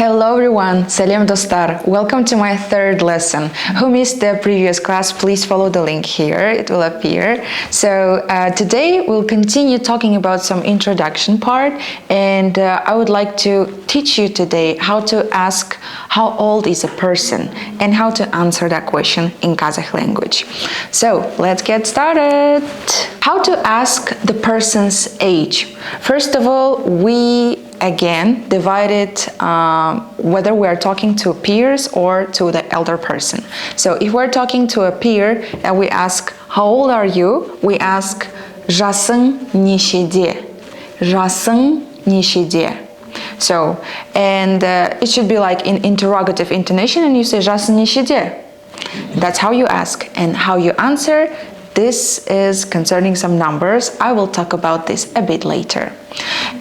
Hello everyone, Salam dostlar. Welcome to my third lesson. Who missed the previous class, please follow the link here, it will appear. So today we'll continue talking about some introduction part, and I would like to teach you today how to ask how old is a person and how to answer that question in Kazakh language. So let's get started. How to ask the person's age. First of all, we again divided whether we are talking to peers or to the elder person. So if we're talking to a peer and we ask how old are you, we ask жасың нешеде? Жасың нешеде? So, and it should be like in interrogative intonation, and you say жасың нешеде? That's how you ask, and how you answer. This is concerning some numbers. I will talk about this a bit later.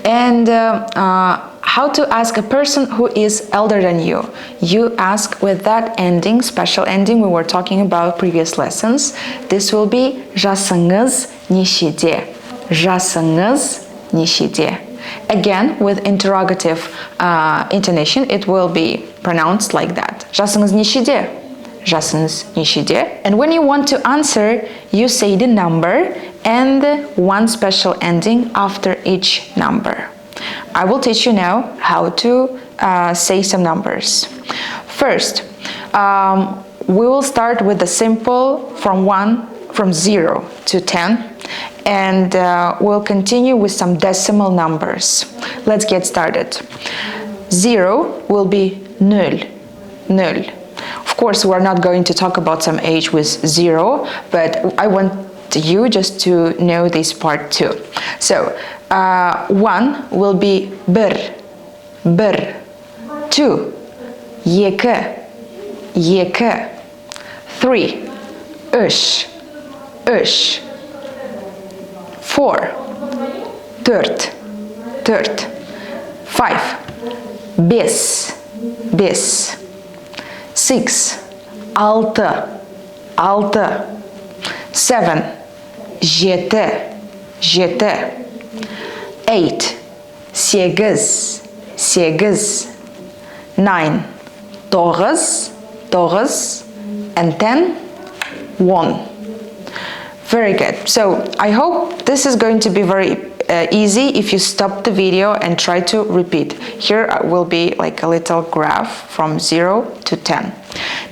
And how to ask a person who is elder than you. You ask with that ending, special ending we were talking about previous lessons. This will be жасыңыз нешеде? Жасыңыз нешеде? Again, with interrogative intonation, it will be pronounced like that. жасыңыз нешеде? Жасыңыз нешеде? And when you want to answer, you say the number and one special ending after each number. I will teach you now how to say some numbers. First, we will start with the simple from 0 to 10, and we'll continue with some decimal numbers. Let's get started. 0 will be nul. Of course, we're not going to talk about some age with 0, but I want you just to know this part too. So, 1 will be bir. 2, екі. 3, üç. 4, төрт. 5, бес. 6, altı. 7, жеті. 8, sekiz. 9, тоғыз. And 10, 1. Very good. So I hope this is going to be very easy if you stop the video and try to repeat. Here will be like a little graph from 0 to 10.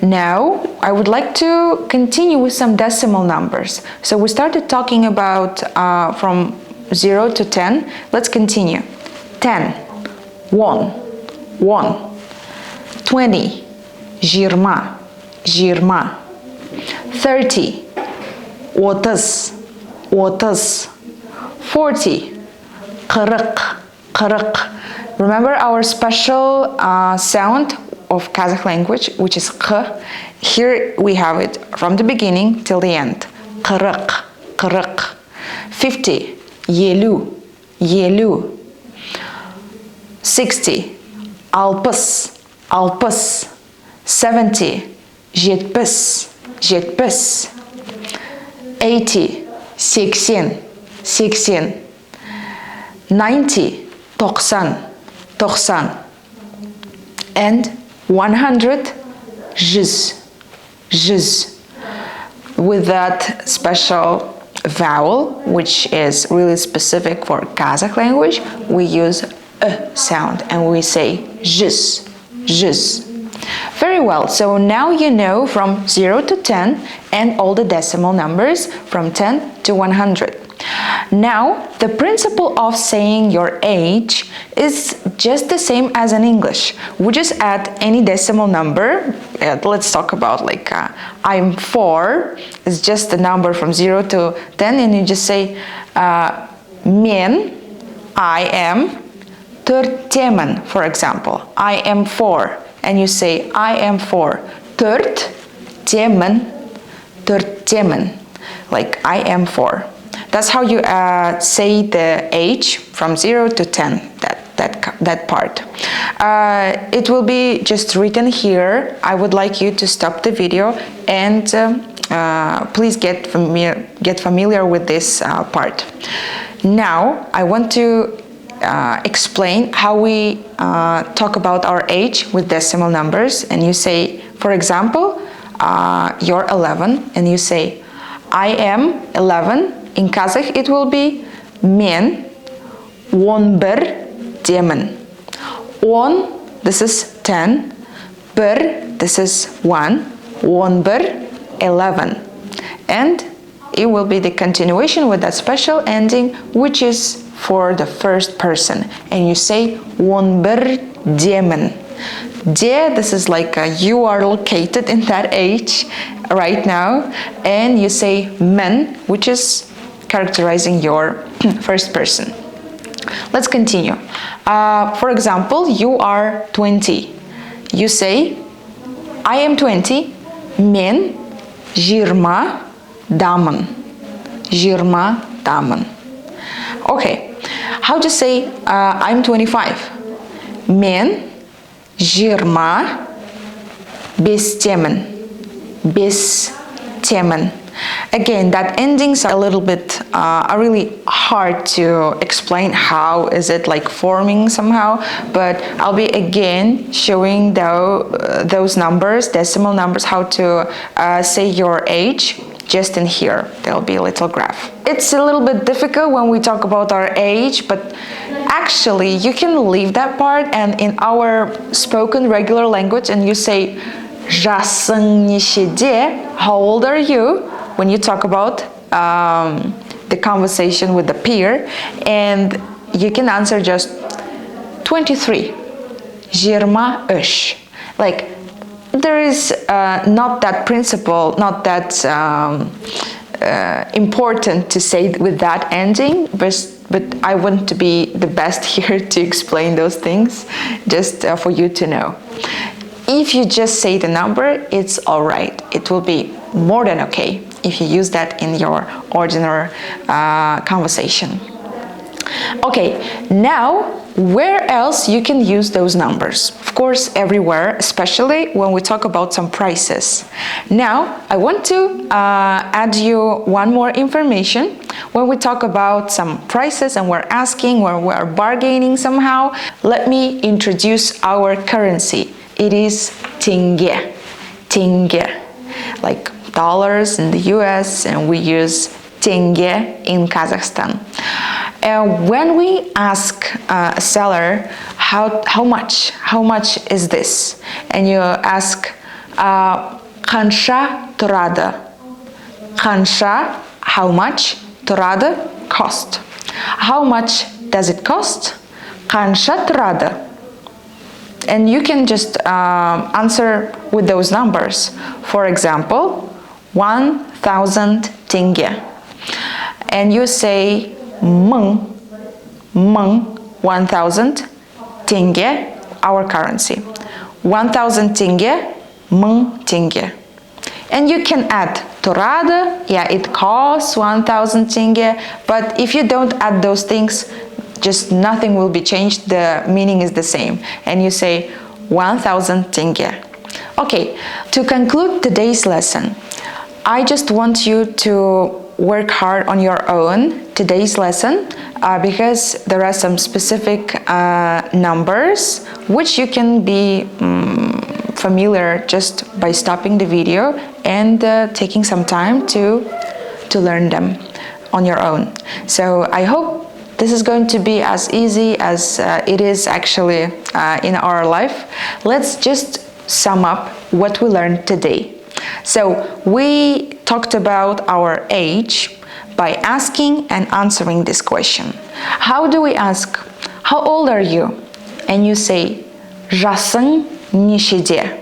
Now I would like to continue with some decimal numbers. So we started talking about from 0 to 10. Let's continue. 10, 1. 20, жиырма. 30, отыз. 40, қырық. Remember our special sound of Kazakh language, which is q. Here we have it from the beginning till the end. Қырық. 50, елу. 60, алпыс. 70, жетпіс. 80, сексен. 90, тоқсан. And 100, жүз. With that special vowel, which is really specific for Kazakh language, we use a sound and we say жүз. Very well, so now you know from 0 to 10 and all the decimal numbers from 10 to 100. Now, the principle of saying your age is just the same as in English. We just add any decimal number. Let's talk about like I'm 4. It's just the number from 0 to 10, and you just say мен, I am төртемін, for example. I am 4. And you say I am 4. төртемін. Like I am 4. That's how you say the age from 0 to 10, that part. It will be just written here. I would like you to stop the video and please get familiar with this part. Now I want to explain how we talk about our age with decimal numbers. And you say, for example, you're 11, and you say, I am 11. In Kazakh, it will be men 11 demin. 10, this is 10. Bir, this is 1. 11, 11. And it will be the continuation with that special ending, which is for the first person. And you say 11 demin. De, this is like you are located in that age right now. And you say men, which is characterizing your first person. Let's continue. For example, you are 20. You say, I am 20. Men 20 damın. 20 damın. Okay. How to say I'm 25? Men 25 temin. 5 temin. Again, that endings are a little bit are really hard to explain how is it like forming somehow, but I'll be again showing those numbers, decimal numbers, how to say your age. Just in here, there'll be a little graph. It's a little bit difficult when we talk about our age, but actually you can leave that part and in our spoken regular language, and you say жасың нешеде, how old are you? When you talk about the conversation with the peer, and you can answer just 23, 23. Like, there is not that principle, not that important to say with that ending, but I want to be the best here to explain those things, just for you to know. If you just say the number, it's all right. It will be more than okay if you use that in your ordinary conversation. Okay, now where else you can use those numbers? Of course, everywhere, especially when we talk about some prices. Now, I want to add you one more information. When we talk about some prices and we're asking, or we're bargaining somehow, let me introduce our currency. It is tenge. Tenge. Like dollars in the US, and we use tenge in Kazakhstan. When we ask a seller how much is this, and you ask қанша тұрады, қанша, how much, тұрады, cost. How much does it cost? қанша тұрады? And you can just answer with those numbers. For example, 1,000 tenge. And you say мың, 1,000 tenge, our currency. 1,000 tenge, мың tenge. And you can add тұрады, yeah, it costs 1,000 tenge, but if you don't add those things, just nothing will be changed, the meaning is the same. And you say 1,000 tenge. Okay, to conclude today's lesson, I just want you to work hard on your own today's lesson because there are some specific numbers which you can be familiar just by stopping the video and taking some time to learn them on your own. So I hope this is going to be as easy as it is actually in our life. Let's just sum up what we learned today. So we talked about our age by asking and answering this question. How do we ask? How old are you? And you say жасың нешеде?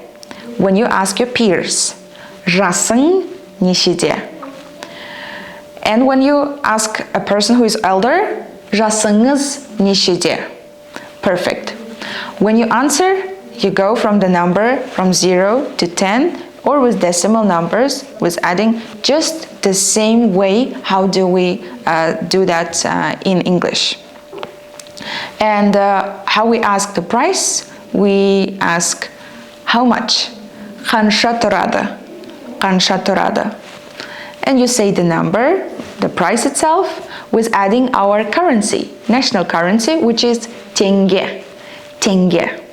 When you ask your peers, жасың нешеде? And when you ask a person who is elder, жасыңыз нешеде? Perfect. When you answer, you go from the number from 0 to 10, or with decimal numbers, with adding, just the same way how do we do that in English. And how we ask the price, we ask how much? Қанша тұрады? Қанша тұрады? and you say the number, the price itself, with adding our currency, national currency, which is tenge. Tenge.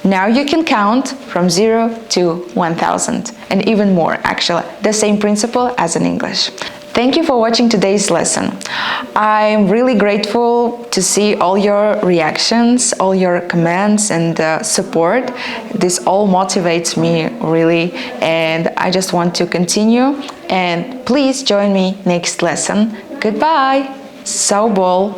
Now you can count from 0 to 1000 and even more, actually, the same principle as in English. Thank you for watching today's lesson. I'm really grateful to see all your reactions, all your comments and support. This all motivates me really, and I just want to continue. And please join me next lesson. Goodbye. Sağ ol.